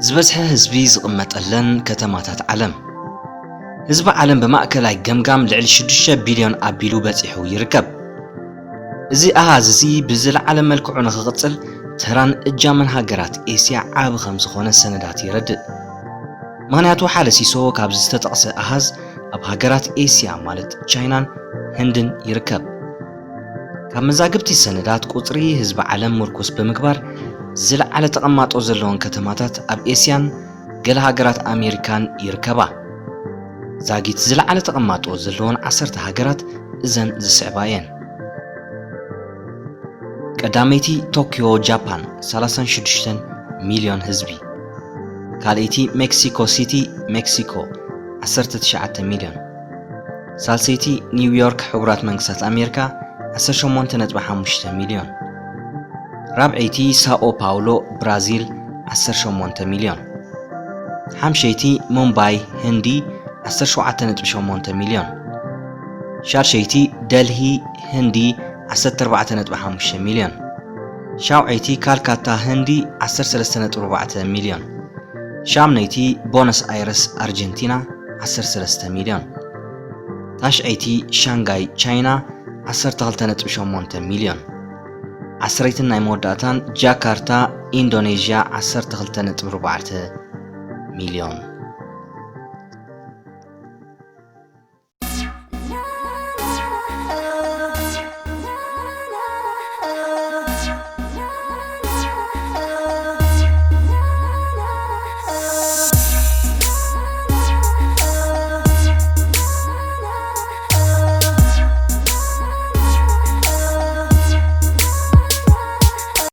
ዝበዝሐ ህዝቢ ዝቕመጠለን ከተማታት ዓለም ህዝቢ ዓለም በማእከላይ ገምጋም ልዕሊ 6 ቢልዮን ኣቢሉ በፂሑ ይርከብ። እዚ ኣሃዝ እዚ ብዝለዓለ መልክዑ ንኽቕፅል ተራን እጃምን ሃገራት ኤስያ ዓብ ከም ዝኾነ ሰነዳት ይረድእ። ምኽንያቱ ሓደ ሲሶ ካብዚ ዝተጠቕሰ ኣሃዝ ኣብ ሃገራት ኤስያ ማለት ቻይናን ህንድን ይርከብ። ካብ መዛግብቲ ሰነዳት ቁፅሪ ህዝቢ ዓለም ምርኩስ ብምግባር ዝለዓለ ተቐማጦ ዘለዎን ከተማታት ኣብ ኤስያን ገለ ሃገራት ኣሜሪካን ይርከባ። ዛጊት ዝለዓለ ተቐማጦ ዘለዎን 10 ሃገራት እዘን ዝስዕባ እየን። ቀዳመይቲ ቶኪዮ ጃፓን 36 ሚልዮን ህዝቢ። ካልእይቲ ሜክሲኮ ሲቲ ሜክሲኮ 19 ሚልዮን። ሳልሰይቲ ኒውዮርክ ሕቡራት መንግስታት ኣሜሪካ 18.5 ሚልዮን። ራብዐይቲ ሳኦ ፓውሎ ብራዚል 18 ሚልዮን። ሓምሸይቲ ሙምባይ ህንዲ 17.8 ሚልዮን። ሻርሸይቲ ደልሂ ህንዲ 14.5 ሚልዮን። ሻውዐይቲ ካልካታ ህንዲ 13.4 ሚልዮን። ሻምነይቲ ቦነስ አይረስ ኣርጀንቲና 13 ሚልዮን። ታሽዐይቲ ሻንጋይ ቻይና 12.8 ሚልዮን። عسريتن ناي موداتان جاكرتا إندونيسيا 12.4 مليون